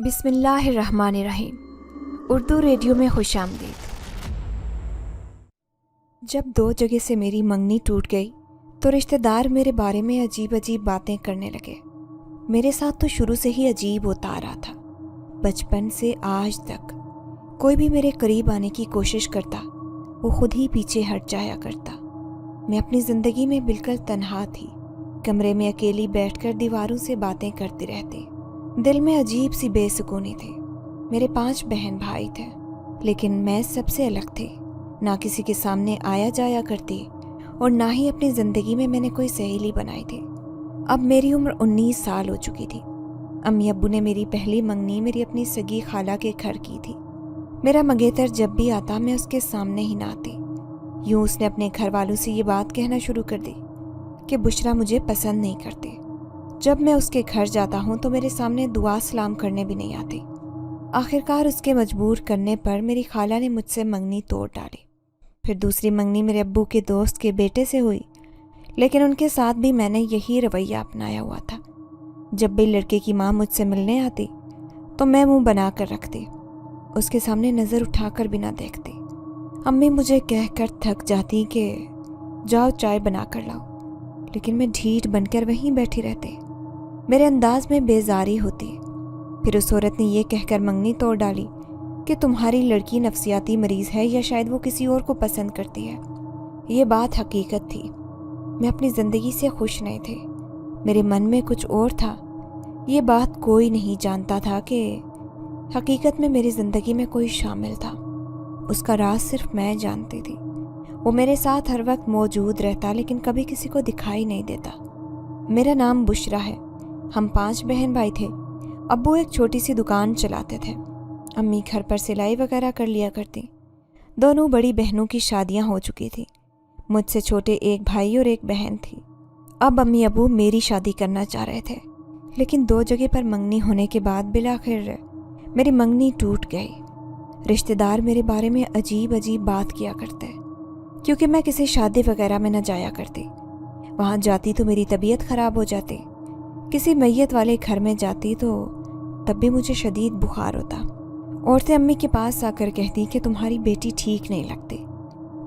بسم اللہ الرحمن الرحیم۔ اردو ریڈیو میں خوش آمدید۔ جب 2 جگہ سے میری منگنی ٹوٹ گئی تو رشتہ دار میرے بارے میں عجیب باتیں کرنے لگے۔ میرے ساتھ تو شروع سے ہی عجیب ہوتا آ رہا تھا۔ بچپن سے آج تک کوئی بھی میرے قریب آنے کی کوشش کرتا وہ خود ہی پیچھے ہٹ جایا کرتا۔ میں اپنی زندگی میں بالکل تنہا تھی، کمرے میں اکیلی بیٹھ کر دیواروں سے باتیں کرتی رہتی۔ دل میں عجیب سی بے سکونی تھی۔ میرے 5 بہن بھائی تھے، لیکن میں سب سے الگ تھی۔ نہ کسی کے سامنے آیا جایا کرتی اور نہ ہی اپنی زندگی میں نے کوئی سہیلی بنائی تھی۔ اب میری عمر 19 سال ہو چکی تھی۔ امی ابو نے میری پہلی منگنی میری اپنی سگی خالہ کے گھر کی تھی۔ میرا منگیتر جب بھی آتا میں اس کے سامنے ہی نہ آتی۔ یوں اس نے اپنے گھر والوں سے یہ بات کہنا شروع کر دی کہ بشرا مجھے پسند نہیں کرتی۔ جب میں اس کے گھر جاتا ہوں تو میرے سامنے دعا سلام کرنے بھی نہیں آتی۔ آخرکار اس کے مجبور کرنے پر میری خالہ نے مجھ سے منگنی توڑ ڈالی۔ پھر دوسری منگنی میرے ابو کے دوست کے بیٹے سے ہوئی، لیکن ان کے ساتھ بھی میں نے یہی رویہ اپنایا ہوا تھا۔ جب بھی لڑکے کی ماں مجھ سے ملنے آتی تو میں منہ بنا کر رکھتی، اس کے سامنے نظر اٹھا کر بھی نہ دیکھتی۔ امی مجھے کہہ کر تھک جاتی کہ جاؤ چائے بنا کر لاؤ، لیکن میں ڈھیٹ بن کر وہیں بیٹھی رہتی۔ میرے انداز میں بیزاری ہوتی۔ پھر اس عورت نے یہ کہہ کر منگنی توڑ ڈالی کہ تمہاری لڑکی نفسیاتی مریض ہے یا شاید وہ کسی اور کو پسند کرتی ہے۔ یہ بات حقیقت تھی۔ میں اپنی زندگی سے خوش نہیں تھی، میرے من میں کچھ اور تھا۔ یہ بات کوئی نہیں جانتا تھا کہ حقیقت میں میری زندگی میں کوئی شامل تھا۔ اس کا راز صرف میں جانتی تھی۔ وہ میرے ساتھ ہر وقت موجود رہتا لیکن کبھی کسی کو دکھائی نہیں دیتا۔ میرا نام بشرا ہے۔ ہم 5 بہن بھائی تھے۔ ابو ایک چھوٹی سی دکان چلاتے تھے، امی گھر پر سلائی وغیرہ کر لیا کرتی۔ دونوں بڑی بہنوں کی شادیاں ہو چکی تھی۔ مجھ سے چھوٹے ایک بھائی اور ایک بہن تھی۔ اب امی ابو میری شادی کرنا چاہ رہے تھے، لیکن 2 جگہ پر منگنی ہونے کے بعد بالآخر میری منگنی ٹوٹ گئی۔ رشتہ دار میرے بارے میں عجیب بات کیا کرتے، کیونکہ میں کسی شادی وغیرہ میں نہ جایا کرتی۔ وہاں جاتی تو میری طبیعت خراب ہو جاتی، کسی میت والے گھر میں جاتی تو تب بھی مجھے شدید بخار ہوتا۔ عورتیں امی کے پاس آ کر کہتی کہ تمہاری بیٹی ٹھیک نہیں لگتی،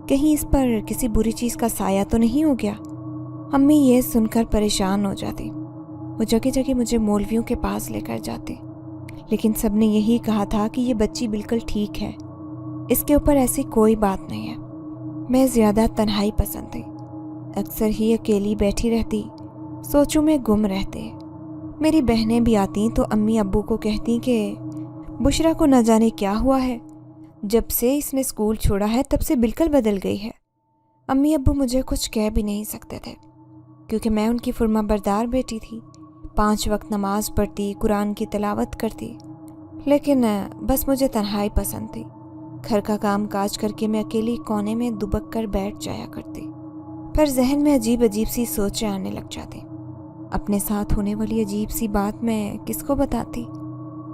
کہیں اس پر کسی بری چیز کا سایہ تو نہیں ہو گیا۔ امی یہ سن کر پریشان ہو جاتی۔ وہ جگہ جگہ مجھے مولویوں کے پاس لے کر جاتے، لیکن سب نے یہی کہا تھا کہ یہ بچی بالکل ٹھیک ہے، اس کے اوپر ایسی کوئی بات نہیں ہے۔ میں زیادہ تنہائی پسند تھی، اکثر ہی اکیلی بیٹھی رہتی، سوچوں میں گم رہتے۔ میری بہنیں بھی آتیں تو امی ابو کو کہتی کہ بشرا کو نہ جانے کیا ہوا ہے، جب سے اس نے اسکول چھوڑا ہے تب سے بالکل بدل گئی ہے۔ امی ابو مجھے کچھ کہہ بھی نہیں سکتے تھے، کیونکہ میں ان کی فرما بردار بیٹی تھی۔ 5 وقت نماز پڑھتی، قرآن کی تلاوت کرتی، لیکن بس مجھے تنہائی پسند تھی۔ گھر کا کام کاج کر کے میں اکیلی کونے میں دبک کر بیٹھ جایا کرتی۔ پھر ذہن میں عجیب سی سوچیں آنے لگ جاتی۔ اپنے ساتھ ہونے والی عجیب سی بات میں کس کو بتاتی؟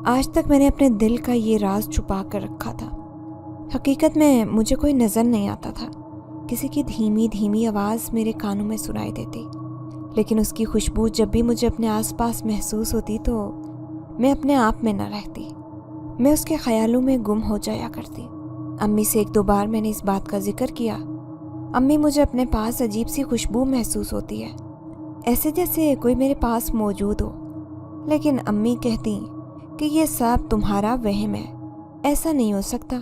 آج تک میں نے اپنے دل کا یہ راز چھپا کر رکھا تھا۔ حقیقت میں مجھے کوئی نظر نہیں آتا تھا۔ کسی کی دھیمی آواز میرے کانوں میں سنائی دیتی، لیکن اس کی خوشبو جب بھی مجھے اپنے آس پاس محسوس ہوتی تو میں اپنے آپ میں نہ رہتی، میں اس کے خیالوں میں گم ہو جایا کرتی۔ امی سے 1-2 بار میں نے اس بات کا ذکر کیا۔ امی مجھے اپنے پاس عجیب سی خوشبو محسوس ہوتی ہے، ایسے جیسے کوئی میرے پاس موجود ہو، لیکن امی کہتی کہ یہ سب تمہارا وہم ہے، ایسا نہیں ہو سکتا۔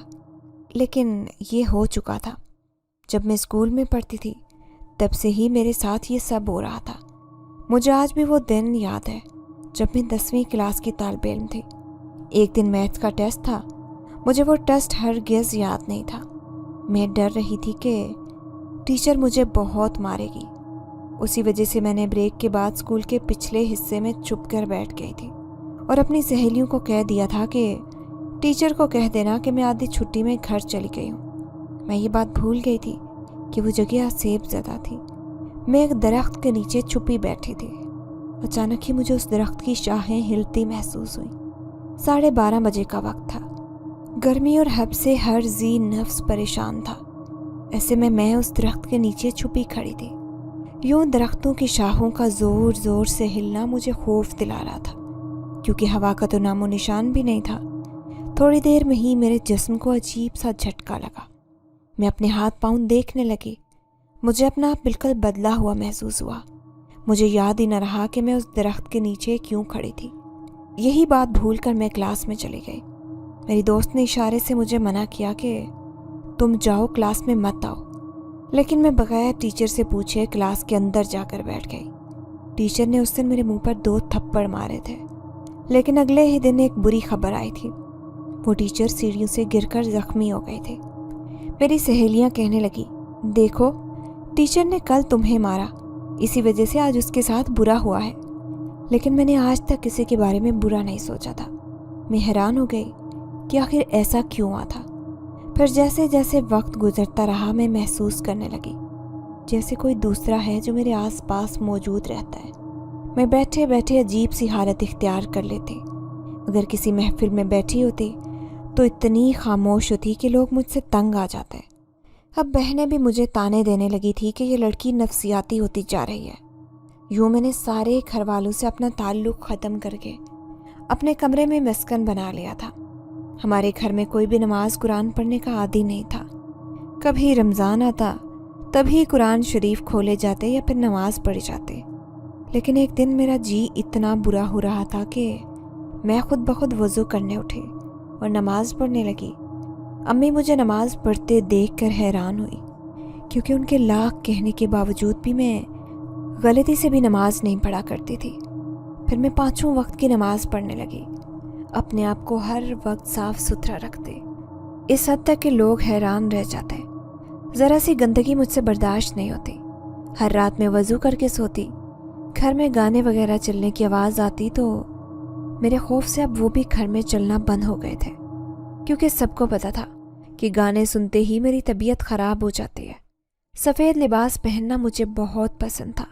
لیکن یہ ہو چکا تھا۔ جب میں اسکول میں پڑھتی تھی تب سے ہی میرے ساتھ یہ سب ہو رہا تھا۔ مجھے آج بھی وہ دن یاد ہے جب میں 10ویں کلاس کی طالب علم تھی۔ ایک دن میتھس کا ٹیسٹ تھا، مجھے وہ ٹیسٹ ہرگز یاد نہیں تھا۔ میں ڈر رہی تھی کہ ٹیچر مجھے بہت مارے گی۔ اسی وجہ سے میں نے بریک کے بعد اسکول کے پچھلے حصے میں چھپ کر بیٹھ گئی تھی اور اپنی سہیلیوں کو کہہ دیا تھا کہ ٹیچر کو کہہ دینا کہ میں آدھی چھٹی میں گھر چلی گئی ہوں۔ میں یہ بات بھول گئی تھی کہ وہ جگہ سیب زدہ تھی۔ میں ایک درخت کے نیچے چھپی بیٹھی تھی۔ اچانک ہی مجھے اس درخت کی شاخیں ہلتی محسوس ہوئیں۔ 12:30 بجے کا وقت تھا۔ گرمی اور ہب سے ہر ذی نفس پریشان تھا۔ ایسے میں اس درخت کے نیچے چھپی کھڑی تھی۔ یوں درختوں کی شاخوں کا زور سے ہلنا مجھے خوف دلا رہا تھا، کیونکہ ہوا کا تو نام و نشان بھی نہیں تھا۔ تھوڑی دیر میں ہی میرے جسم کو عجیب سا جھٹکا لگا۔ میں اپنے ہاتھ پاؤں دیکھنے لگی۔ مجھے اپنا آپ بالکل بدلا ہوا محسوس ہوا۔ مجھے یاد ہی نہ رہا کہ میں اس درخت کے نیچے کیوں کھڑی تھی۔ یہی بات بھول کر میں کلاس میں چلی گئی۔ میری دوست نے اشارے سے مجھے منع کیا کہ تم جاؤ، کلاس میں مت آؤ، لیکن میں بغیر ٹیچر سے پوچھے کلاس کے اندر جا کر بیٹھ گئی۔ ٹیچر نے اس دن میرے منہ پر 2 تھپڑ مارے تھے، لیکن اگلے ہی دن ایک بری خبر آئی تھی۔ وہ ٹیچر سیڑھیوں سے گر کر زخمی ہو گئی تھی۔ میری سہیلیاں کہنے لگی، دیکھو ٹیچر نے کل تمہیں مارا، اسی وجہ سے آج اس کے ساتھ برا ہوا ہے۔ لیکن میں نے آج تک کسی کے بارے میں برا نہیں سوچا تھا۔ میں حیران ہو گئی کہ آخر ایسا کیوں ہوا تھا۔ پھر جیسے جیسے وقت گزرتا رہا میں محسوس کرنے لگی جیسے کوئی دوسرا ہے جو میرے آس پاس موجود رہتا ہے۔ میں بیٹھے بیٹھے عجیب سی حالت اختیار کر لیتی۔ اگر کسی محفل میں بیٹھی ہوتی تو اتنی خاموش ہوتی کہ لوگ مجھ سے تنگ آ جاتے۔ اب بہنیں بھی مجھے تانے دینے لگی تھی کہ یہ لڑکی نفسیاتی ہوتی جا رہی ہے۔ یوں میں نے سارے گھر والوں سے اپنا تعلق ختم کر کے اپنے کمرے میں مسکن بنا لیا تھا۔ ہمارے گھر میں کوئی بھی نماز قرآن پڑھنے کا عادی نہیں تھا۔ کبھی رمضان آتا تبھی قرآن شریف کھولے جاتے یا پھر نماز پڑھی جاتے۔ لیکن ایک دن میرا جی اتنا برا ہو رہا تھا کہ میں خود بخود وضو کرنے اٹھی اور نماز پڑھنے لگی۔ امی مجھے نماز پڑھتے دیکھ کر حیران ہوئی، کیونکہ ان کے لاکھ کہنے کے باوجود بھی میں غلطی سے بھی نماز نہیں پڑھا کرتی تھی۔ پھر میں 5 وقت کی نماز پڑھنے لگی، اپنے آپ کو ہر وقت صاف ستھرا رکھتے، اس حد تک کہ لوگ حیران رہ جاتے۔ ذرا سی گندگی مجھ سے برداشت نہیں ہوتی۔ ہر رات میں وضو کر کے سوتی۔ گھر میں گانے وغیرہ چلنے کی آواز آتی تو میرے خوف سے اب وہ بھی گھر میں چلنا بند ہو گئے تھے، کیونکہ سب کو پتا تھا کہ گانے سنتے ہی میری طبیعت خراب ہو جاتی ہے۔ سفید لباس پہننا مجھے بہت پسند تھا۔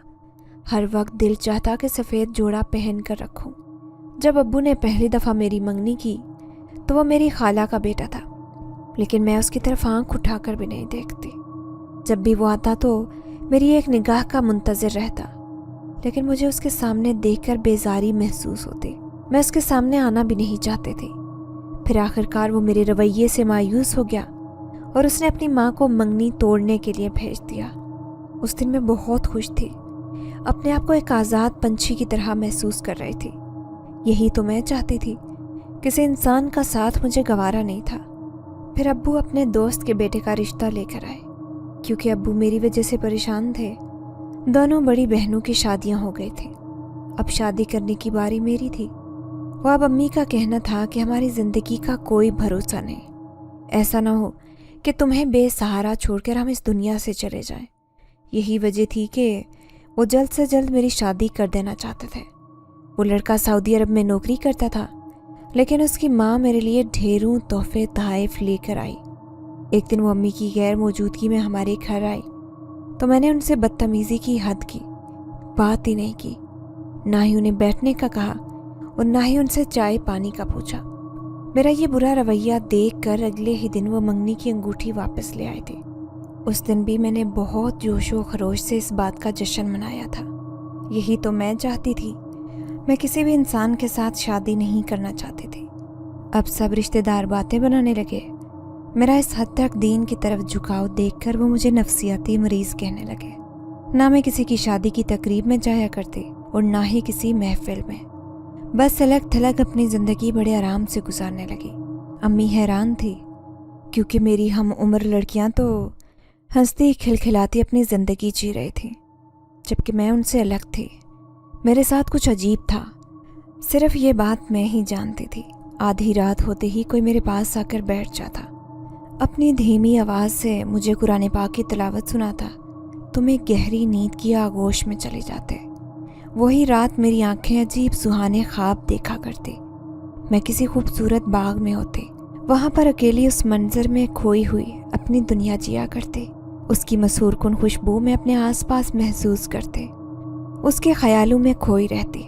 ہر وقت دل چاہتا کہ سفید جوڑا پہن کر رکھوں۔ جب ابو نے پہلی دفعہ میری منگنی کی تو وہ میری خالہ کا بیٹا تھا، لیکن میں اس کی طرف آنکھ اٹھا کر بھی نہیں دیکھتی۔ جب بھی وہ آتا تو میری ایک نگاہ کا منتظر رہتا، لیکن مجھے اس کے سامنے دیکھ کر بیزاری محسوس ہوتی۔ میں اس کے سامنے آنا بھی نہیں چاہتی تھی۔ پھر آخرکار وہ میرے رویے سے مایوس ہو گیا اور اس نے اپنی ماں کو منگنی توڑنے کے لیے بھیج دیا۔ اس دن میں بہت خوش تھی، اپنے آپ کو ایک آزاد پنچھی کی طرح محسوس کر رہی تھی۔ یہی تو میں چاہتی تھی۔ کسی انسان کا ساتھ مجھے گوارا نہیں تھا۔ پھر ابو اپنے دوست کے بیٹے کا رشتہ لے کر آئے، کیونکہ ابو میری وجہ سے پریشان تھے۔ دونوں بڑی بہنوں کی شادیاں ہو گئی تھیں۔ اب شادی کرنے کی باری میری تھی۔ وہ اب امی کا کہنا تھا کہ ہماری زندگی کا کوئی بھروسہ نہیں، ایسا نہ ہو کہ تمہیں بے سہارا چھوڑ کر ہم اس دنیا سے چلے جائیں۔ یہی وجہ تھی کہ وہ جلد سے جلد میری شادی کر دینا چاہتے تھے۔ وہ لڑکا سعودی عرب میں نوکری کرتا تھا، لیکن اس کی ماں میرے لیے ڈھیروں تحفے تحائف لے کر آئی۔ ایک دن وہ امی کی غیر موجودگی میں ہمارے گھر آئی تو میں نے ان سے بدتمیزی کی حد کی، بات ہی نہیں کی، نہ ہی انہیں بیٹھنے کا کہا اور نہ ہی ان سے چائے پانی کا پوچھا۔ میرا یہ برا رویہ دیکھ کر اگلے ہی دن وہ منگنی کی انگوٹھی واپس لے آئے تھے۔ اس دن بھی میں نے بہت جوش و خروش سے اس بات کا جشن منایا تھا۔ یہی تو میں چاہتی تھی۔ میں کسی بھی انسان کے ساتھ شادی نہیں کرنا چاہتی تھی۔ اب سب رشتہ دار باتیں بنانے لگے۔ میرا اس حد تک دین کی طرف جھکاؤ دیکھ کر وہ مجھے نفسیاتی مریض کہنے لگے۔ نہ میں کسی کی شادی کی تقریب میں جایا کرتی اور نہ ہی کسی محفل میں، بس الگ تھلگ اپنی زندگی بڑے آرام سے گزارنے لگی۔ امی حیران تھی، کیونکہ میری ہم عمر لڑکیاں تو ہنستی کھلکھلاتی اپنی زندگی جی رہی تھیں، جبکہ میں ان سے الگ تھی۔ میرے ساتھ کچھ عجیب تھا، صرف یہ بات میں ہی جانتی تھی۔ آدھی رات ہوتے ہی کوئی میرے پاس آ کر بیٹھ جاتا، اپنی دھیمی آواز سے مجھے قرآن پاک کی تلاوت سناتا تو میں گہری نیند کی آغوش میں چلے جاتے۔ وہی رات میری آنکھیں عجیب سہانے خواب دیکھا کرتی۔ میں کسی خوبصورت باغ میں ہوتی، وہاں پر اکیلی اس منظر میں کھوئی ہوئی اپنی دنیا جیا کرتی۔ اس کی مسحور کن خوشبو میں اپنے آس پاس محسوس کرتے، اس کے خیالوں میں کھوئی رہتی۔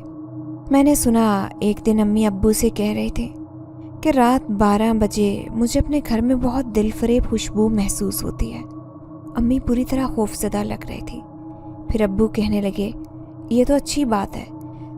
میں نے سنا ایک دن امی ابو سے کہہ رہے تھے کہ رات 12 بجے مجھے اپنے گھر میں بہت دل فریب خوشبو محسوس ہوتی ہے۔ امی پوری طرح خوفزدہ لگ رہی تھی۔ پھر ابو کہنے لگے، یہ تو اچھی بات ہے،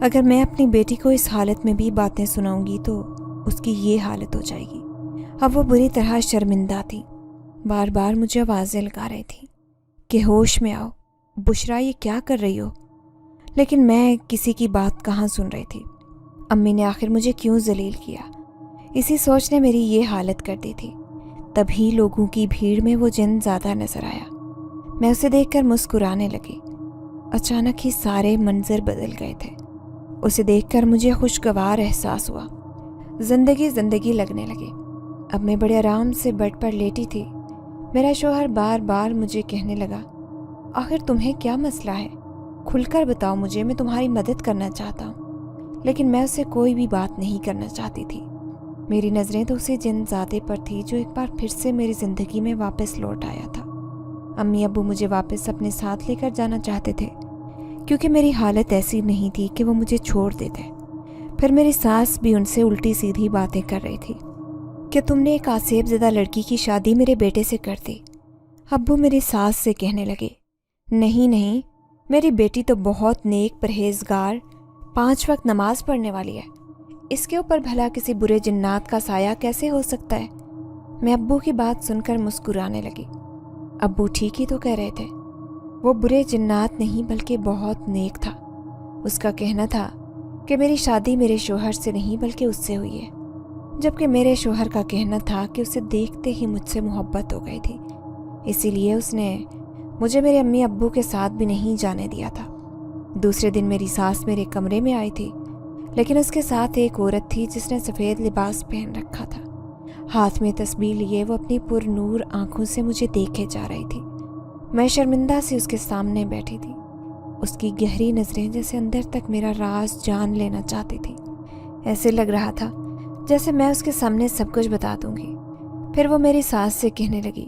اگر میں اپنی بیٹی کو اس حالت میں بھی باتیں سناؤں گی تو اس کی یہ حالت ہو جائے گی۔ اب وہ بری طرح شرمندہ تھی، بار بار مجھے آوازیں لگا رہی تھی کہ ہوش میں آؤ، بشرا یہ کیا کر رہی ہو؟ لیکن میں کسی کی بات کہاں سن رہی تھی۔ امی نے آخر مجھے کیوں ذلیل کیا، اسی سوچ نے میری یہ حالت کر دی تھی۔ تبھی لوگوں کی بھیڑ میں وہ جن زیادہ نظر آیا۔ میں اسے دیکھ کر مسکرانے لگی۔ اچانک ہی سارے منظر بدل گئے تھے۔ اسے دیکھ کر مجھے خوشگوار احساس ہوا، زندگی لگنے لگی۔ اب میں بڑے آرام سے بیڈ پر لیٹی تھی۔ میرا شوہر بار بار مجھے کہنے لگا، آخر تمہیں کیا مسئلہ ہے؟ کھل کر بتاؤ مجھے، میں تمہاری مدد کرنا چاہتا ہوں۔ لیکن میں اسے کوئی بھی بات نہیں کرنا چاہتی تھی۔ میری نظریں تو اسی جن زادے پر تھی جو ایک بار پھر سے میری زندگی میں واپس لوٹ آیا تھا۔ امی ابو مجھے واپس اپنے ساتھ لے کر جانا چاہتے تھے، کیونکہ میری حالت ایسی نہیں تھی کہ وہ مجھے چھوڑ دیتے۔ پھر میری ساس بھی ان سے الٹی سیدھی باتیں کر رہی تھی کہ تم نے ایک آسیب زدہ لڑکی کی شادی میرے بیٹے سے کر دی۔ ابو میری ساس سے کہنے لگے، نہیں، میری بیٹی تو بہت نیک پرہیزگار، 5 وقت نماز پڑھنے والی ہے، اس کے اوپر بھلا کسی برے جنات کا سایہ کیسے ہو سکتا ہے؟ میں ابو کی بات سن کر مسکرانے لگی۔ ابو ٹھیک ہی تو کہہ رہے تھے، وہ برے جنات نہیں بلکہ بہت نیک تھا۔ اس کا کہنا تھا کہ میری شادی میرے شوہر سے نہیں بلکہ اس سے ہوئی ہے، جبکہ میرے شوہر کا کہنا تھا کہ اسے دیکھتے ہی مجھ سے محبت ہو گئی تھی، اسی لیے اس نے مجھے میرے امی ابو کے ساتھ بھی نہیں جانے دیا تھا۔ دوسرے دن میری ساس میرے کمرے میں آئی تھی، لیکن اس کے ساتھ ایک عورت تھی جس نے سفید لباس پہن رکھا تھا۔ ہاتھ میں تسبیح لیے وہ اپنی پر نور آنکھوں سے مجھے دیکھے جا رہی تھی۔ میں شرمندہ سے اس کے سامنے بیٹھی تھی۔ اس کی گہری نظریں جیسے اندر تک میرا راز جان لینا چاہتی تھی۔ ایسے لگ رہا تھا جیسے میں اس کے سامنے سب کچھ بتا دوں گی۔ پھر وہ میری ساس سے کہنے لگی،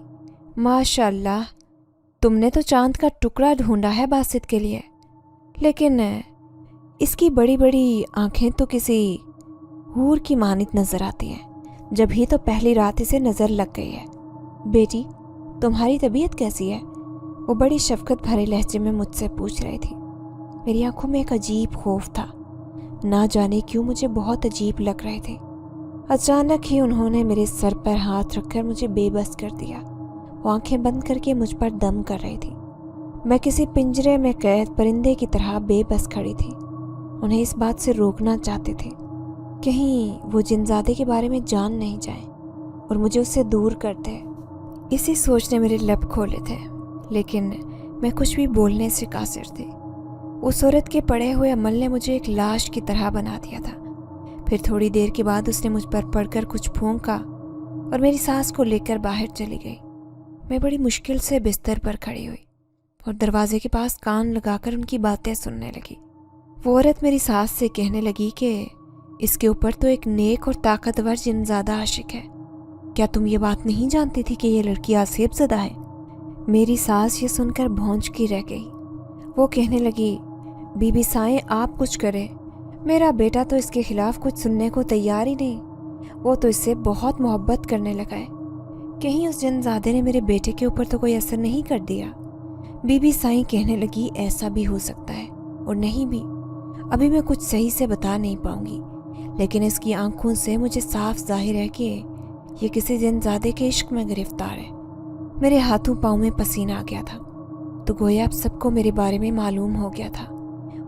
ماشاء اللہ، تم نے تو چاند کا ٹکڑا ڈھونڈا ہے باسط کے لیے، لیکن اس کی بڑی بڑی آنکھیں تو کسی حور کی مانند نظر آتی ہیں، جب ہی تو پہلی رات اسے نظر لگ گئی ہے۔ بیٹی، تمہاری طبیعت کیسی ہے؟ وہ بڑی شفقت بھرے لہجے میں مجھ سے پوچھ رہی تھی۔ میری آنکھوں میں ایک عجیب خوف تھا، نہ جانے کیوں مجھے بہت عجیب لگ رہے تھے۔ اچانک ہی انہوں نے میرے سر پر ہاتھ رکھ کر مجھے بے بس کر دیا۔ وہ آنکھیں بند کر کے مجھ پر دم کر رہی تھی۔ میں کسی پنجرے میں قید پرندے کی طرح بے بس کھڑی تھی۔ انہیں اس بات سے روکنا چاہتے تھے، کہیں وہ جنزادے کے بارے میں جان نہیں جائیں اور مجھے اس سے دور کر دے۔ اسی سوچ نے میرے لب کھولے تھے، لیکن میں کچھ بھی بولنے سے قاصر تھی۔ اس عورت کے پڑے ہوئے عمل نے مجھے ایک لاش کی طرح بنا دیا تھا۔ پھر تھوڑی دیر کے بعد اس نے مجھ پر پڑھ کر کچھ پھونکا اور میری ساس کو لے کر باہر چلی گئی۔ میں بڑی مشکل سے بستر پر کھڑی ہوئی اور دروازے کے پاس کان لگا کر ان کی باتیں سننے لگی۔ وہ عورت میری ساس سے کہنے لگی کہ اس کے اوپر تو ایک نیک اور طاقتور جنزادہ عاشق ہے۔ کیا تم یہ بات نہیں جانتی تھی کہ یہ لڑکی آسیب زدہ ہے؟ میری ساس یہ سن کر بھونج کی رہ گئی۔ وہ کہنے لگی، بی بی سائیں آپ کچھ کریں، میرا بیٹا تو اس کے خلاف کچھ سننے کو تیار ہی نہیں، وہ تو اس سے بہت محبت کرنے لگا ہے، کہیں اس جنزادے نے میرے بیٹے کے اوپر تو کوئی اثر نہیں کر دیا۔ بی بی سائیں کہنے لگی، ایسا بھی ہو سکتا ہے اور نہیں بھی، ابھی میں کچھ صحیح سے بتا نہیں پاؤں گی، لیکن اس کی آنکھوں سے مجھے صاف ظاہر ہے کہ یہ کسی جنزادے کے عشق میں گرفتار ہے۔ میرے ہاتھوں پاؤں میں پسینہ آ گیا تھا، تو گویا اب سب کو میرے بارے میں معلوم ہو گیا تھا،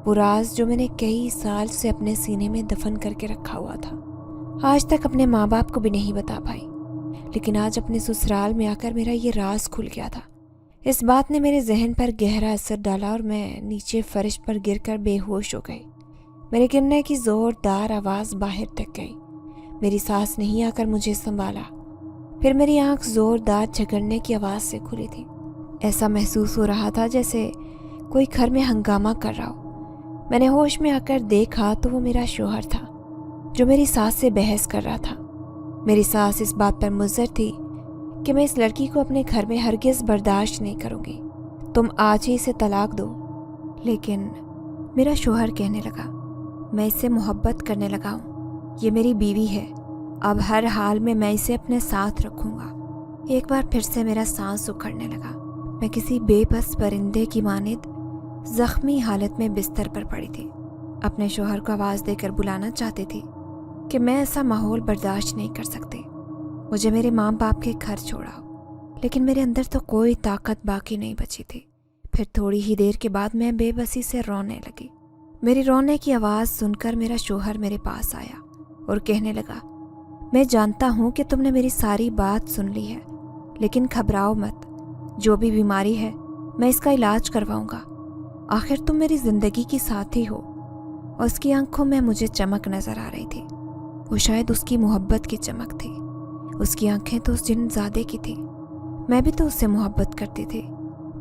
وہ راز جو میں نے کئی سال سے اپنے سینے میں دفن کر کے رکھا ہوا تھا۔ آج تک اپنے ماں باپ کو بھی نہیں بتا پائی، لیکن آج اپنے سسرال میں آ کر میرا یہ راز کھل گیا تھا۔ اس بات نے میرے ذہن پر گہرا اثر ڈالا اور میں نیچے فرش پر گر کر بے ہوش ہو گئی۔ میرے گرنے کی زوردار آواز باہر تک گئی۔ میری ساس نہیں آ کر مجھے سنبھالا۔ پھر میری آنکھ زوردار جھگڑنے کی آواز سے کھلی تھی۔ ایسا محسوس ہو رہا تھا جیسے کوئی گھر میں ہنگامہ کر رہا ہو۔ میں نے ہوش میں آ کر دیکھا تو وہ میرا شوہر تھا جو میری ساس سے بحث کر رہا تھا۔ میری ساس اس بات پر مضر تھی کہ میں اس لڑکی کو اپنے گھر میں ہرگز برداشت نہیں کروں گی، تم آج ہی اسے طلاق دو۔ لیکن میرا شوہر کہنے لگا، میں اس سے محبت کرنے لگا ہوں، یہ میری بیوی ہے، اب ہر حال میں اسے اپنے ساتھ رکھوں گا۔ ایک بار پھر سے میرا سانس اکھڑنے لگا۔ میں کسی بے بس پرندے کی مانند زخمی حالت میں بستر پر پڑی تھی۔ اپنے شوہر کو آواز دے کر بلانا چاہتی تھی کہ میں ایسا ماحول برداشت نہیں کر سکتی، مجھے میرے ماں باپ کے گھر چھوڑاؤ، لیکن میرے اندر تو کوئی طاقت باقی نہیں بچی تھی۔ پھر تھوڑی ہی دیر کے بعد میں بے بسی سے رونے لگی۔ میری رونے کی آواز سن کر میرا شوہر میرے پاس آیا اور کہنے لگا، میں جانتا ہوں کہ تم نے میری ساری بات سن لی ہے، لیکن گھبراؤ مت، جو بھی بیماری ہے میں اس کا علاج کرواؤں گا، آخر تم میری زندگی کی ساتھی ہو۔ اور اس کی آنکھوں میں مجھے چمک نظر آ رہی تھی، وہ شاید اس کی محبت کی چمک تھی۔ اس کی آنکھیں تو اس جن زادے کی تھی، میں بھی تو اس سے محبت کرتی تھی،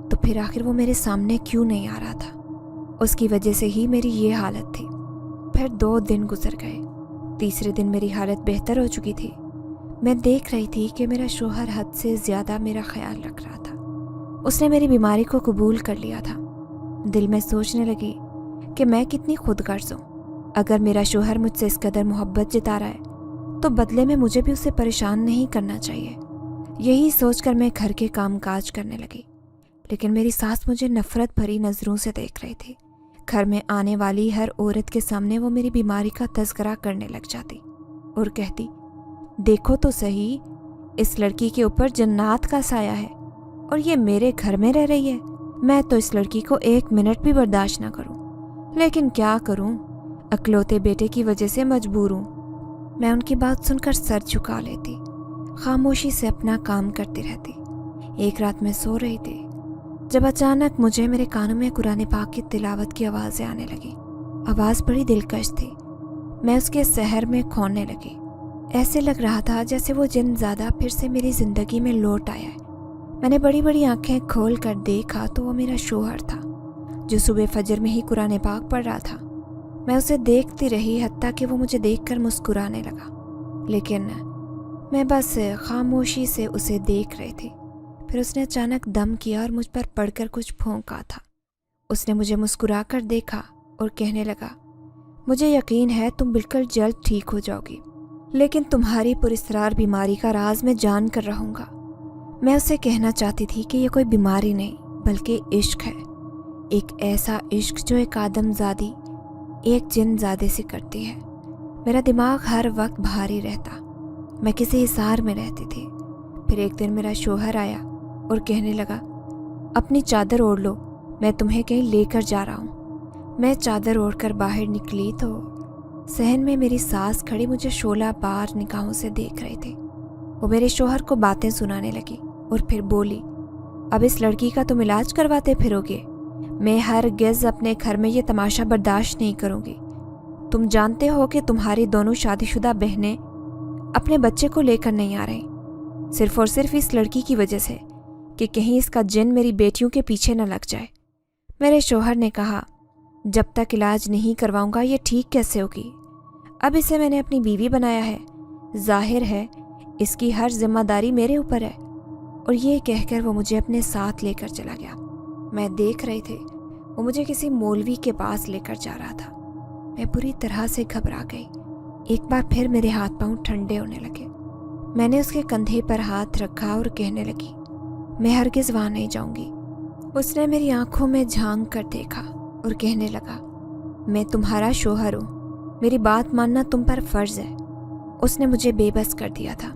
تو پھر آخر وہ میرے سامنے کیوں نہیں آ رہا تھا؟ اس کی وجہ سے ہی میری یہ حالت تھی۔ پھر 2 دن گزر گئے، تیسرے دن میری حالت بہتر ہو چکی تھی۔ میں دیکھ رہی تھی کہ میرا شوہر حد سے زیادہ میرا خیال رکھ رہا تھا، اس نے میری بیماری کو قبول کر لیا تھا۔ دل میں سوچنے لگی کہ میں کتنی خود غرض ہوں، اگر میرا شوہر مجھ سے اس قدر محبت جتا رہا ہے تو بدلے میں مجھے بھی اسے پریشان نہیں کرنا چاہیے۔ یہی سوچ کر میں گھر کے کام کاج کرنے لگی، لیکن میری ساس مجھے نفرت بھری نظروں سے دیکھ رہی تھی۔ گھر میں آنے والی ہر عورت کے سامنے وہ میری بیماری کا تذکرہ کرنے لگ جاتی اور کہتی، دیکھو تو صحیح، اس لڑکی کے اوپر جنات کا سایہ ہے اور یہ میرے گھر میں رہ رہی ہے۔ میں تو اس لڑکی کو 1 منٹ بھی برداشت نہ کروں، لیکن کیا کروں، اکلوتے بیٹے کی وجہ سے مجبور ہوں۔ میں ان کی بات سن کر سر جھکا لیتی، خاموشی سے اپنا کام کرتی رہتی۔ ایک رات میں سو رہی تھی جب اچانک مجھے میرے کانوں میں قرآن پاک کی تلاوت کی آوازیں آنے لگی۔ آواز بڑی دلکش تھی، میں اس کے سحر میں کھونے لگی۔ ایسے لگ رہا تھا جیسے وہ جن زادہ پھر سے میری زندگی میں لوٹ آیا ہے۔ میں نے بڑی بڑی آنکھیں کھول کر دیکھا تو وہ میرا شوہر تھا، جو صبح فجر میں ہی قرآن پاک پڑھ رہا تھا۔ میں اسے دیکھتی رہی حتیٰ کہ وہ مجھے دیکھ کر مسکرانے لگا، لیکن میں بس خاموشی سے اسے دیکھ رہی تھی۔ پھر اس نے اچانک دم کیا اور مجھ پر پڑھ کر کچھ پھونکا تھا۔ اس نے مجھے مسکرا کر دیکھا اور کہنے لگا، مجھے یقین ہے تم بالکل جلد ٹھیک ہو جاؤ گی، لیکن تمہاری پراسرار بیماری کا راز میں جان کر رہوں گا۔ میں اسے کہنا چاہتی تھی کہ یہ کوئی بیماری نہیں بلکہ عشق ہے، ایک ایسا عشق جو ایک آدم زادی ایک جن زادے سے کرتی ہے۔ میرا دماغ ہر وقت بھاری رہتا، میں کسی حصار میں رہتی تھی۔ پھر ایک دن میرا شوہر آیا اور کہنے لگا، اپنی چادر اوڑھ لو، میں تمہیں کہیں لے کر جا رہا ہوں۔ میں چادر اوڑھ کر باہر نکلی تو صحن میں میری ساس کھڑی مجھے شعلہ بار نگاہوں سے دیکھ رہی تھی۔ وہ میرے شوہر کو باتیں سنانے لگی اور پھر بولی، اب اس لڑکی کا تم علاج کرواتے پھرو گے؟ میں ہرگز اپنے گھر میں یہ تماشا برداشت نہیں کروں گی۔ تم جانتے ہو کہ تمہاری دونوں شادی شدہ بہنیں اپنے بچے کو لے کر نہیں آ رہی، صرف اور صرف اس لڑکی کی وجہ سے کہ کہیں اس کا جن میری بیٹیوں کے پیچھے نہ لگ جائے۔ میرے شوہر نے کہا، جب تک علاج نہیں کرواؤں گا یہ ٹھیک کیسے ہوگی؟ اب اسے میں نے اپنی بیوی بنایا ہے، ظاہر ہے اس کی ہر ذمہ داری میرے اوپر ہے۔ اور یہ کہہ کر وہ مجھے اپنے ساتھ لے کر چلا گیا۔ میں دیکھ رہی تھی وہ مجھے کسی مولوی کے پاس لے کر جا رہا تھا۔ میں بری طرح سے گھبرا گئی، ایک بار پھر میرے ہاتھ پاؤں ٹھنڈے ہونے لگے۔ میں نے اس کے کندھے پر ہاتھ رکھا اور کہنے لگی، میں ہرگز وہاں نہیں جاؤں گی۔ اس نے میری آنکھوں میں جھانک کر دیکھا اور کہنے لگا، میں تمہارا شوہر ہوں، میری بات ماننا تم پر فرض ہے۔ اس نے مجھے بے بس کر دیا تھا۔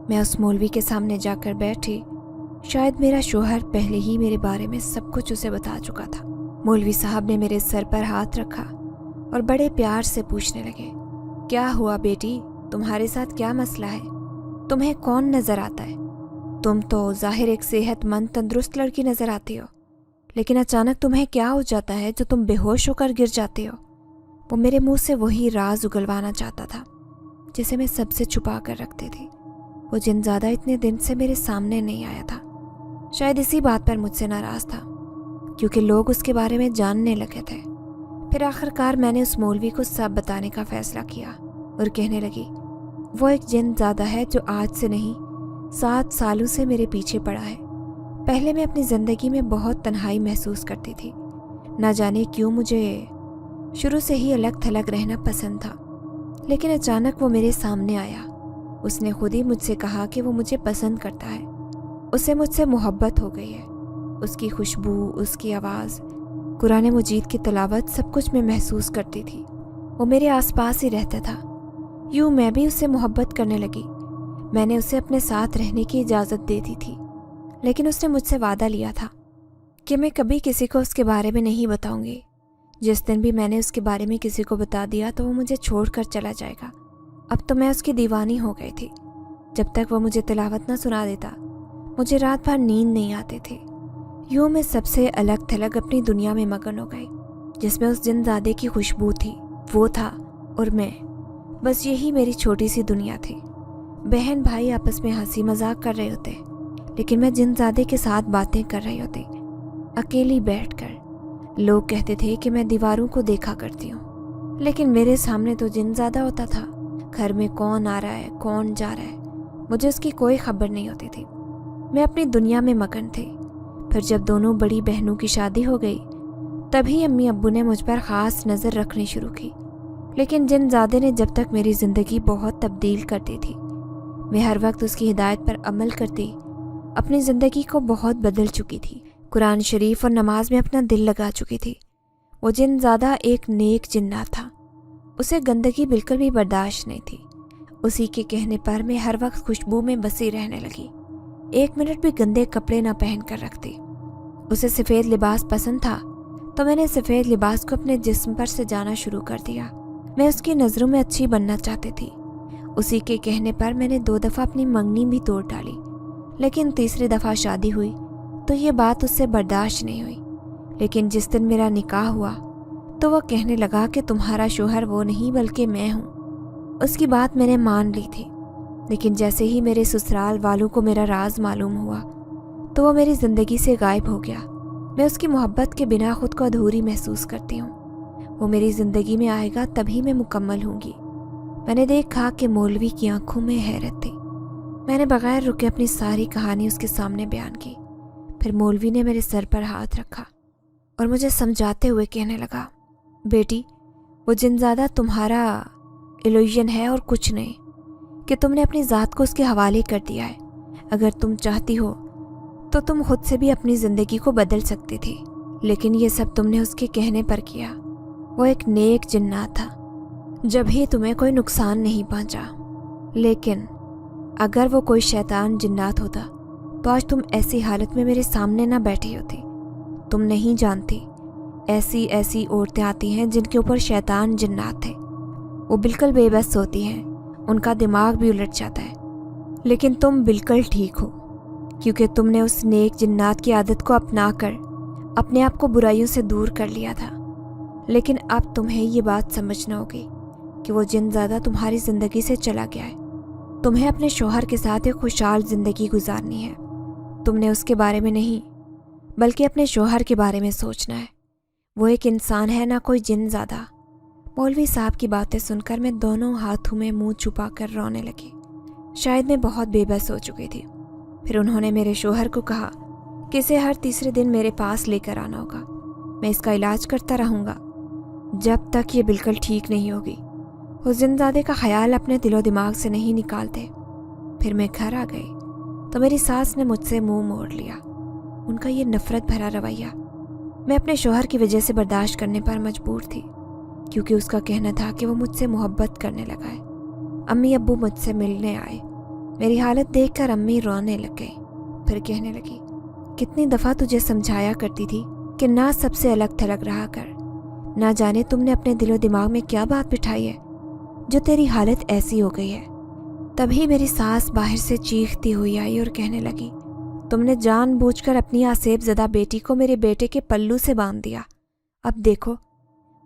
میں اس مولوی کے سامنے جا کر بیٹھی، شاید میرا شوہر پہلے ہی میرے بارے میں سب کچھ اسے بتا چکا تھا۔ مولوی صاحب نے میرے سر پر ہاتھ رکھا اور بڑے پیار سے پوچھنے لگے، کیا ہوا بیٹی، تمہارے ساتھ کیا مسئلہ ہے؟ تمہیں کون نظر آتا ہے؟ تم تو ظاہر ایک صحت مند تندرست لڑکی نظر آتی ہو، لیکن اچانک تمہیں کیا ہو جاتا ہے جو تم بے ہوش ہو کر گر جاتے ہو؟ وہ میرے منہ سے وہی راز اگلوانا چاہتا تھا جسے میں سب سے چھپا کر رکھتی تھی۔ وہ جن زیادہ اتنے دن سے میرے سامنے نہیں آیا تھا، شاید اسی بات پر مجھ سے ناراض تھا کیونکہ لوگ اس کے بارے میں جاننے لگے تھے۔ پھر آخرکار میں نے اس مولوی کو سب بتانے کا فیصلہ کیا اور کہنے لگی، وہ ایک جن زادہ ہے جو آج سے نہیں 7 سالوں سے میرے پیچھے پڑا ہے۔ پہلے میں اپنی زندگی میں بہت تنہائی محسوس کرتی تھی، نہ جانے کیوں مجھے شروع سے ہی الگ تھلگ رہنا پسند تھا، لیکن اچانک وہ میرے سامنے آیا۔ اس نے خود ہی مجھ سے کہا کہ وہ مجھے پسند کرتا ہے، اسے مجھ سے محبت ہو گئی ہے۔ اس کی خوشبو، اس کی آواز، قرآن مجید کی تلاوت، سب کچھ میں محسوس کرتی تھی۔ وہ میرے آس پاس ہی رہتا تھا۔ یوں میں بھی اس سے محبت کرنے لگی۔ میں نے اسے اپنے ساتھ رہنے کی اجازت دے دی تھی، لیکن اس نے مجھ سے وعدہ لیا تھا کہ میں کبھی کسی کو اس کے بارے میں نہیں بتاؤں گی۔ جس دن بھی میں نے اس کے بارے میں کسی کو بتا دیا تو وہ مجھے چھوڑ کر چلا جائے گا۔ اب تو میں اس کی دیوانی ہو گئی تھی۔ جب تک وہ مجھے تلاوت نہ سنا دیتا، مجھے رات بھر نیند نہیں آتی تھی۔ یوں میں سب سے الگ تھلگ اپنی دنیا میں مگن ہو گئی، جس میں اس جن زادے کی خوشبو تھی، وہ تھا، اور میں۔ بس یہی میری چھوٹی سی دنیا تھی۔ بہن بھائی آپس میں ہنسی مذاق کر رہے ہوتے، لیکن میں جن زادے کے ساتھ باتیں کر رہی ہوتی، اکیلی بیٹھ کر۔ لوگ کہتے تھے کہ میں دیواروں کو دیکھا کرتی ہوں، لیکن میرے سامنے تو جن زادہ ہوتا تھا۔ گھر میں کون آ رہا ہے، کون جا رہا ہے، مجھے اس کی کوئی خبر نہیں ہوتی تھی۔ میں اپنی دنیا میں مگن تھی۔ پھر جب دونوں بڑی بہنوں کی شادی ہو گئی، تبھی امی ابو نے مجھ پر خاص نظر رکھنی شروع کی۔ لیکن جن زادے نے جب تک میری زندگی بہت تبدیل کر دی تھی، میں ہر وقت اس کی ہدایت پر عمل کرتی اپنی زندگی کو بہت بدل چکی تھی۔ قرآن شریف اور نماز میں اپنا دل لگا چکی تھی۔ وہ جن زادہ ایک نیک جنات تھا، اسے گندگی بالکل بھی برداشت نہیں تھی۔ اسی کے کہنے پر میں ہر وقت خوشبو میں بسی رہنے لگی، ایک منٹ بھی گندے کپڑے نہ پہن کر رکھتی۔ اسے سفید لباس پسند تھا تو میں نے سفید لباس کو اپنے جسم پر سے جانا شروع کر دیا۔ میں اس کی نظروں میں اچھی بننا چاہتی تھی۔ اسی کے کہنے پر میں نے 2 دفعہ اپنی منگنی بھی توڑ ڈالی، لیکن تیسری دفعہ شادی ہوئی تو یہ بات اس سے برداشت نہیں ہوئی۔ لیکن جس دن میرا نکاح ہوا تو وہ کہنے لگا کہ تمہارا شوہر وہ نہیں بلکہ میں ہوں۔ اس کی بات میں نے مان لی تھی، لیکن جیسے ہی میرے سسرال والوں کو میرا راز معلوم ہوا تو وہ میری زندگی سے غائب ہو گیا۔ میں اس کی محبت کے بنا خود کو ادھوری محسوس کرتی ہوں۔ وہ میری زندگی میں آئے گا تبھی میں مکمل ہوں گی۔ میں نے دیکھا کہ مولوی کی آنکھوں میں حیرت تھی۔ میں نے بغیر رکے اپنی ساری کہانی اس کے سامنے بیان کی۔ پھر مولوی نے میرے سر پر ہاتھ رکھا اور مجھے سمجھاتے ہوئے کہنے لگا، بیٹی، وہ جن زادہ تمہارا ایلوژن ہے اور کچھ نہیں، کہ تم نے اپنی ذات کو اس کے حوالے کر دیا ہے۔ اگر تم چاہتی ہو تو تم خود سے بھی اپنی زندگی کو بدل سکتی تھی، لیکن یہ سب تم نے اس کے کہنے پر کیا۔ وہ ایک نیک جنات تھا، جب ہی تمہیں کوئی نقصان نہیں پہنچا۔ لیکن اگر وہ کوئی شیطان جنات ہوتا تو آج تم ایسی حالت میں میرے سامنے نہ بیٹھی ہوتی۔ تم نہیں جانتی، ایسی عورتیں آتی ہیں جن کے اوپر شیطان جنات ہے۔ وہ بالکل بے بس ہوتی ہیں، ان کا دماغ بھی الٹ جاتا ہے۔ لیکن تم بالکل ٹھیک ہو، کیونکہ تم نے اس نیک جنات کی عادت کو اپنا کر اپنے آپ کو برائیوں سے دور کر لیا تھا۔ لیکن اب تمہیں یہ بات سمجھنا ہوگی کہ وہ جن زادہ تمہاری زندگی سے چلا گیا ہے۔ تمہیں اپنے شوہر کے ساتھ ایک خوشحال زندگی گزارنی ہے۔ تم نے اس کے بارے میں نہیں بلکہ اپنے شوہر کے بارے میں سوچنا ہے۔ وہ ایک انسان ہے، نہ کوئی جن زادہ۔ مولوی صاحب کی باتیں سن کر میں دونوں ہاتھوں میں منہ چھپا کر رونے لگی۔ شاید میں بہت بے بس ہو چکی تھی۔ پھر انہوں نے میرے شوہر کو کہا کہ اسے ہر تیسرے دن میرے پاس لے کر آنا ہوگا۔ میں اس کا علاج کرتا رہوں گا جب تک یہ بالکل ٹھیک نہیں ہوگی۔ وہ جن زادے کا خیال اپنے دل و دماغ سے نہیں نکالتے۔ پھر میں گھر آ گئی تو میری ساس نے مجھ سے منہ موڑ لیا۔ ان کا یہ نفرت بھرا رویہ میں اپنے شوہر کی وجہ سے برداشت کرنے پر مجبور تھی، کیونکہ اس کا کہنا تھا کہ وہ مجھ سے محبت کرنے لگا ہے۔ امی ابو مجھ سے ملنے آئے۔ میری حالت دیکھ کر امی رونے لگ گئی۔ پھر کہنے لگی، کتنی دفعہ تجھے سمجھایا کرتی تھی کہ نہ سب سے الگ تھلگ رہا کر۔ نہ جانے تم نے اپنے دل و دماغ میں کیا بات بٹھائی ہے جو تیری حالت ایسی ہو گئی ہے۔ تبھی میری ساس باہر سے چیختی ہوئی آئی اور کہنے لگی، تم نے جان بوجھ کر اپنی آسیب زدہ بیٹی کو میرے بیٹے کے پلو سے باندھ دیا۔ اب دیکھو،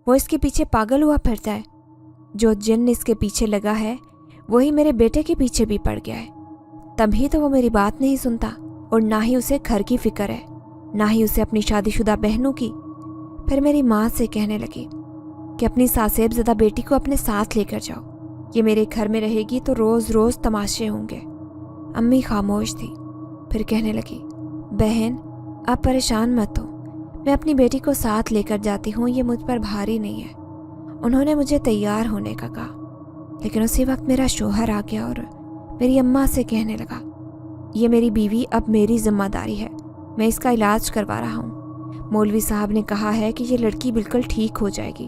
وہ اس کے پیچھے پاگل ہوا پھرتا ہے۔ جو جن اس کے پیچھے لگا ہے وہی میرے بیٹے کے پیچھے بھی پڑ گیا ہے۔ تبھی تو وہ میری بات نہیں سنتا، اور نہ ہی اسے گھر کی فکر ہے، نہ ہی اسے اپنی شادی شدہ بہنوں کی۔ پھر میری ماں سے کہنے لگی کہ اپنی ساسیب زدہ بیٹی کو اپنے ساتھ لے کر جاؤ، یہ میرے گھر میں رہے گی تو روز روز تماشے ہوں گے۔ امی خاموش تھی۔ پھر کہنے لگی، بہن آپ پریشان مت ہو، میں اپنی بیٹی کو ساتھ لے کر جاتی ہوں، یہ مجھ پر بھاری نہیں ہے۔ انہوں نے مجھے تیار ہونے کا کہا، لیکن اسی وقت میرا شوہر آ گیا اور میری اماں سے کہنے لگا، یہ میری بیوی اب میری ذمہ داری ہے، میں اس کا علاج کروا رہا ہوں۔ مولوی صاحب نے کہا ہے کہ یہ لڑکی بالکل ٹھیک ہو جائے گی۔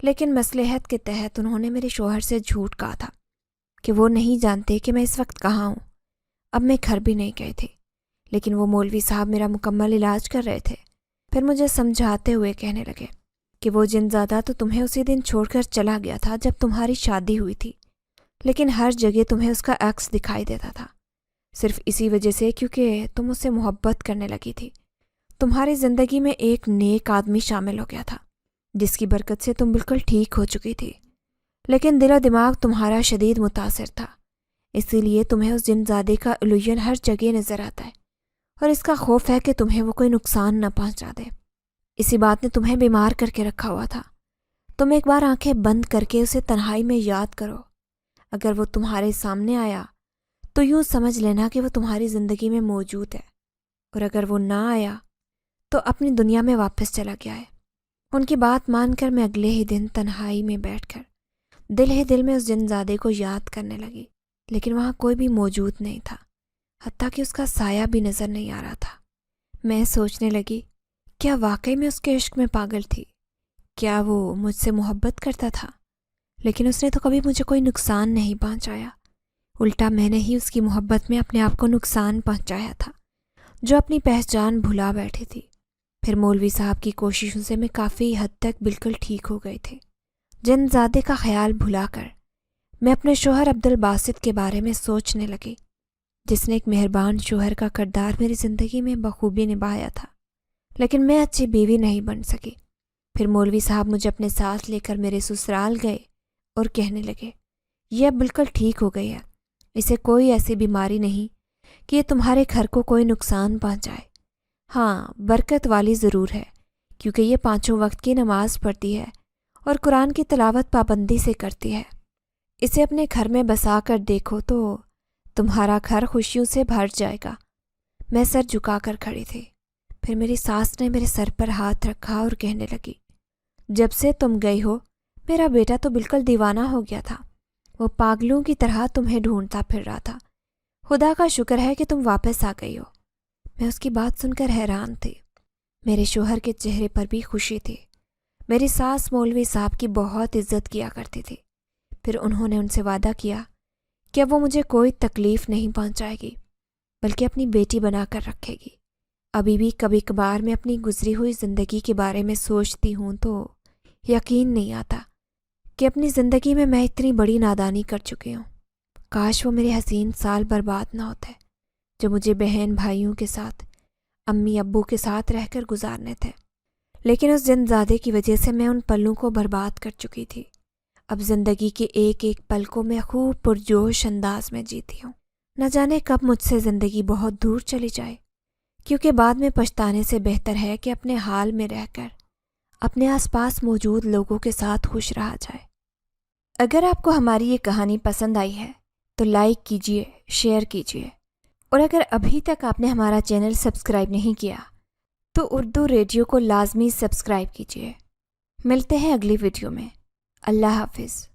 لیکن مصلحت کے تحت انہوں نے میرے شوہر سے جھوٹ کہا تھا کہ وہ نہیں جانتے کہ میں اس وقت کہاں ہوں۔ اب میں گھر بھی نہیں گئی تھی، لیکن وہ مولوی صاحب میرا مکمل علاج کر رہے تھے۔ پھر مجھے سمجھاتے ہوئے کہنے لگے کہ وہ جن زادہ تو تمہیں اسی دن چھوڑ کر چلا گیا تھا جب تمہاری شادی ہوئی تھی، لیکن ہر جگہ تمہیں اس کا عکس دکھائی دیتا تھا، صرف اسی وجہ سے کیونکہ تم اس سے محبت کرنے لگی تھی۔ تمہاری زندگی میں ایک نیک آدمی شامل ہو گیا تھا جس کی برکت سے تم بالکل ٹھیک ہو چکی تھی، لیکن دل و دماغ تمہارا شدید متاثر تھا، اسی لیے تمہیں اس جن زادے کا الوژن ہر جگہ نظر آتا ہے، اور اس کا خوف ہے کہ تمہیں وہ کوئی نقصان نہ پہنچا دے۔ اسی بات نے تمہیں بیمار کر کے رکھا ہوا تھا۔ تم ایک بار آنکھیں بند کر کے اسے تنہائی میں یاد کرو، اگر وہ تمہارے سامنے آیا تو یوں سمجھ لینا کہ وہ تمہاری زندگی میں موجود ہے، اور اگر وہ نہ آیا تو اپنی دنیا میں واپس چلا گیا ہے۔ ان کی بات مان کر میں اگلے ہی دن تنہائی میں بیٹھ کر دل ہی دل میں اس جن زادے کو یاد کرنے لگی، لیکن وہاں کوئی بھی موجود نہیں تھا، حتیٰ کہ اس کا سایہ بھی نظر نہیں آ رہا تھا۔ میں سوچنے لگی، کیا واقعی میں اس کے عشق میں پاگل تھی؟ کیا وہ مجھ سے محبت کرتا تھا؟ لیکن اس نے تو کبھی مجھے کوئی نقصان نہیں پہنچایا، الٹا میں نے ہی اس کی محبت میں اپنے آپ کو نقصان پہنچایا تھا، جو اپنی پہچان بھلا بیٹھی تھی۔ پھر مولوی صاحب کی کوششوں سے میں کافی حد تک بالکل ٹھیک ہو گئی تھی۔ جن زادے کا خیال بھلا کر میں اپنے شوہر عبدالباسط کے بارے میں سوچنے لگی، جس نے ایک مہربان شوہر کا کردار میری زندگی میں بخوبی نبھایا تھا، لیکن میں اچھی بیوی نہیں بن سکی۔ پھر مولوی صاحب مجھے اپنے ساتھ لے کر میرے سسرال گئے اور کہنے لگے، یہ اب بالکل ٹھیک ہو گئی ہے، اسے کوئی ایسی بیماری نہیں کہ یہ تمہارے گھر کو کوئی نقصان پہنچائے۔ ہاں، برکت والی ضرور ہے، کیونکہ یہ 5 وقت کی نماز پڑھتی ہے اور قرآن کی تلاوت پابندی سے کرتی ہے۔ اسے اپنے گھر میں بسا کر دیکھو تو تمہارا گھر خوشیوں سے بھر جائے گا۔ میں سر جھکا کر کھڑی تھی۔ پھر میری ساس نے میرے سر پر ہاتھ رکھا اور کہنے لگی، جب سے تم گئی ہو میرا بیٹا تو بالکل دیوانہ ہو گیا تھا، وہ پاگلوں کی طرح تمہیں ڈھونڈتا پھر رہا تھا۔ خدا کا شکر ہے کہ تم واپس آ گئی ہو۔ میں اس کی بات سن کر حیران تھی۔ میرے شوہر کے چہرے پر بھی خوشی تھی۔ میری ساس مولوی صاحب کی بہت عزت کیا کرتی تھی۔ پھر انہوں نے ان سے وعدہ کیا کہ اب وہ مجھے کوئی تکلیف نہیں پہنچائے گی، بلکہ اپنی بیٹی بنا کر رکھے گی۔ ابھی بھی کبھی کبھار میں اپنی گزری ہوئی زندگی کے بارے میں سوچتی ہوں تو یقین نہیں آتا کہ اپنی زندگی میں اتنی بڑی نادانی کر چکی ہوں۔ کاش وہ میرے حسین سال برباد نہ ہوتے جو مجھے بہن بھائیوں کے ساتھ، امی ابو کے ساتھ رہ کر گزارنے تھے، لیکن اس جن زادے کی وجہ سے میں ان پلوں کو برباد کر چکی تھی۔ اب زندگی کے ایک ایک پل کو میں خوب پرجوش انداز میں جیتی ہوں۔ نہ جانے کب مجھ سے زندگی بہت دور چلی جائے، کیونکہ بعد میں پچھتانے سے بہتر ہے کہ اپنے حال میں رہ کر اپنے آس پاس موجود لوگوں کے ساتھ خوش رہا جائے۔ اگر آپ کو ہماری یہ کہانی پسند آئی ہے تو لائک کیجیے، شیئر کیجیے، اور اگر ابھی تک آپ نے ہمارا چینل سبسکرائب نہیں کیا تو اردو ریڈیو کو لازمی سبسکرائب کیجیے۔ ملتے ہیں اگلی ویڈیو میں۔ اللہ حافظ۔